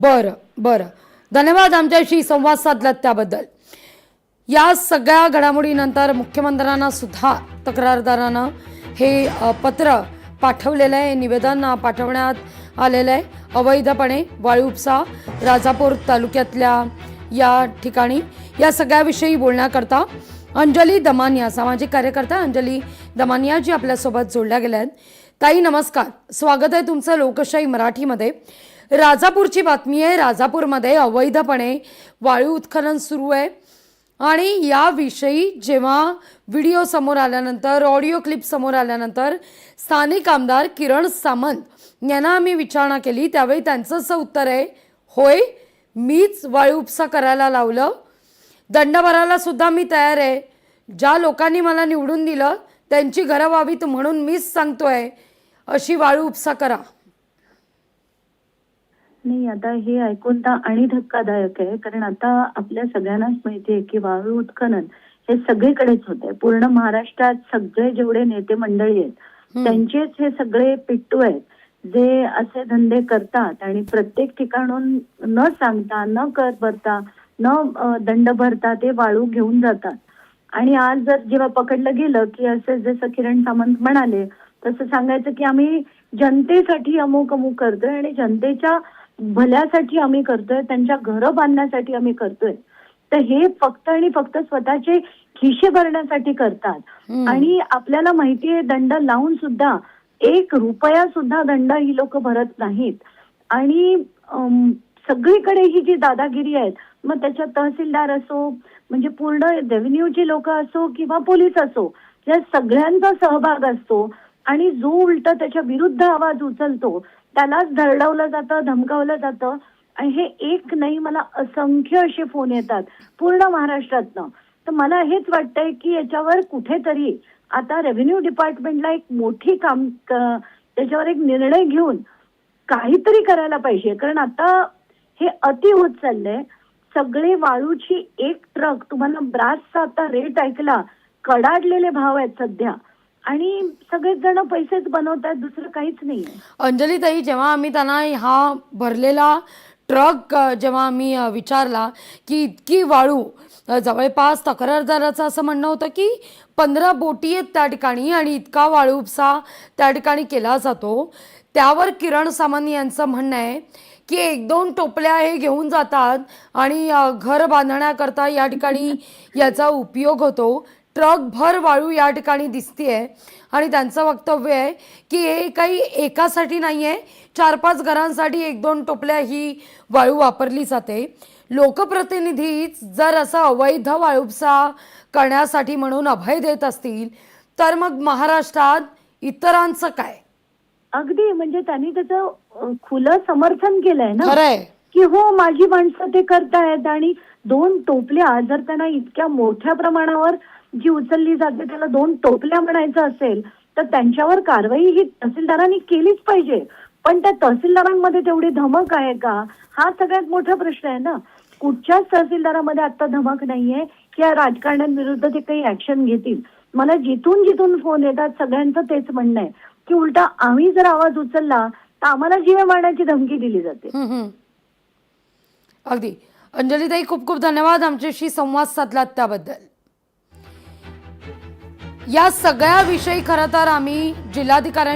बरं बरं, धन्यवाद आमच्याशी संवाद साधलात त्याबद्दल. या सगळ्या घडामोडीनंतर मुख्यमंत्र्यांना सुद्धा तक्रारदारानं हे पत्र पाठवलेलं आहे, निवेदन पाठवण्यात आलेलं आहे. अवैधपणे वाळू उपसा राजापूर तालुक्यातल्या या ठिकाणी या सगळ्याविषयी बोलण्याकरता अंजली दमानिया, सामाजिक कार्यकर्ता अंजली दमानिया जी आपल्यासोबत जोडल्या गेल्या आहेत. ताई नमस्कार, स्वागत आहे तुमचं लोकशाही मराठीमध्ये. राजापूरची बातमी आहे. राजापूरमध्ये अवैधपणे वाळू उत्खनन सुरू आहे आणि याविषयी जेव्हा व्हिडिओ समोर आल्यानंतर, ऑडिओ क्लिप समोर आल्यानंतर स्थानिक आमदार किरण सामंत यांना आम्ही विचारणा केली, त्यावेळी त्यांचं असं उत्तर आहे, होय मीच वाळू उपसा करायला लावलं, दंड भरायला सुद्धा मी तयार आहे, ज्या लोकांनी मला निवडून दिलं त्यांची घरं व्हावीत म्हणून मीच सांगतोय अशी वाळू उपसा करा. नाही, आता हे ऐकून तर आणि धक्कादायक आहे, कारण आता आपल्या सगळ्यांनाच माहिती आहे की वाळू उत्खनन हे सगळीकडेच होत आहे. पूर्ण महाराष्ट्रात सगळे जेवढे नेते मंडळी आहेत त्यांचेच हे सगळे पिट्टू आहेत जे असे धंदे करतात आणि प्रत्येक ठिकाणून न सांगता, न कर भरता, न दंड भरता ते वाळू घेऊन जातात. आणि आज जर जेव्हा पकडलं गेलं की असं जसं किरण सामंत म्हणाले तसं सांगायचं की आम्ही जनतेसाठी अमुक अमुक करतोय आणि जनतेच्या भल्यासाठी आम्ही करतोय, त्यांच्या घरं बांधण्यासाठी आम्ही करतोय, तर हे फक्त आणि फक्त स्वतःचे खिशे भरण्यासाठी करतात. आणि आपल्याला माहितीये दंड लावून सुद्धा 1 रुपया सुद्धा दंड ही लोक भरत नाहीत. आणि सगळीकडे ही जी दादागिरी आहेत, मग त्याच्यात तहसीलदार असो, म्हणजे पूर्ण रेव्हेन्यूची लोक असो किंवा पोलीस असो, या सगळ्यांचा सहभाग असतो. आणि जो उलट त्याच्या विरुद्ध आवाज उचलतो त्यालाच धरडवलं जातं, धमकावलं जातं. आणि हे एक नाही, मला असंख्य असे फोन येतात पूर्ण महाराष्ट्रातनं. तर मला हेच वाटतंय की याच्यावर कुठेतरी आता रेव्हेन्यू डिपार्टमेंटला एक मोठी त्याच्यावर एक निर्णय घेऊन काहीतरी करायला पाहिजे. कारण आता हे अति होत चाललंय. सगळे वाळूची एक ट्रक, तुम्हाला ब्रासचा आता रेट ऐकला, कडाडलेले भाव आहेत सध्या. आणि सगळेच जण पैसेच बनवतात, दुसरं काहीच नाही. अंजली ताई, जेव्हा आम्ही त्यांना हा भरलेला ट्रक जेव्हा आम्ही विचारला की इतकी वाळू, जवळपास तक्रारदाराचं असं म्हणणं होतं की 15 बोटी आहेत त्या ठिकाणी आणि इतका वाळू उपसा त्या ठिकाणी केला जातो, त्यावर किरण सामंत यांचं म्हणणं आहे की 1-2 टोपल्या हे घेऊन जातात आणि घर बांधण्याकरता या ठिकाणी याचा उपयोग होतो. ट्रक भर वाळू या ठिकाणी दिसतीये आणि त्यांचं वक्तव्य आहे की हे काही एकासाठी नाही आहे, 4-5 घरांसाठी 1-2 टोपल्या ही वाळू वापरली जाते. लोकप्रतिनिधीच जर असं अवैध वाळू उपसा करण्यासाठी म्हणून अभय देत असतील तर मग महाराष्ट्रात इतरांचं काय? अगदी, म्हणजे त्यांनी त्याचं खुलं समर्थन केलंय ना, खरंय की हो माझी माणसं ते करतायत. आणि 2 टोपल्या जर त्यांना इतक्या मोठ्या प्रमाणावर जी उचलली जाते त्याला 2 टोपल्या म्हणायचं असेल तर त्यांच्यावर कारवाई ही तहसीलदारांनी केलीच पाहिजे. पण त्या तहसीलदारांमध्ये तेवढी धमक आहे का, हा सगळ्यात मोठा प्रश्न आहे ना. कुठच्याच तहसीलदारामध्ये आता धमक नाहीये की या राजकारण्यांविरुद्ध ते काही ऍक्शन घेतील. मला जिथून जिथून फोन येतात सगळ्यांचं तेच म्हणणं आहे की उलटा आम्ही जर आवाज उचलला तर आम्हाला जीवे मारण्याची धमकी दिली जाते. अगदी. अंजली ताई, खूप खूप धन्यवाद आमच्याशी संवाद साधलात त्याबद्दल. या सगळ्या विषयी खरं तर आम्ही जिल्हाधिकाऱ्यांशी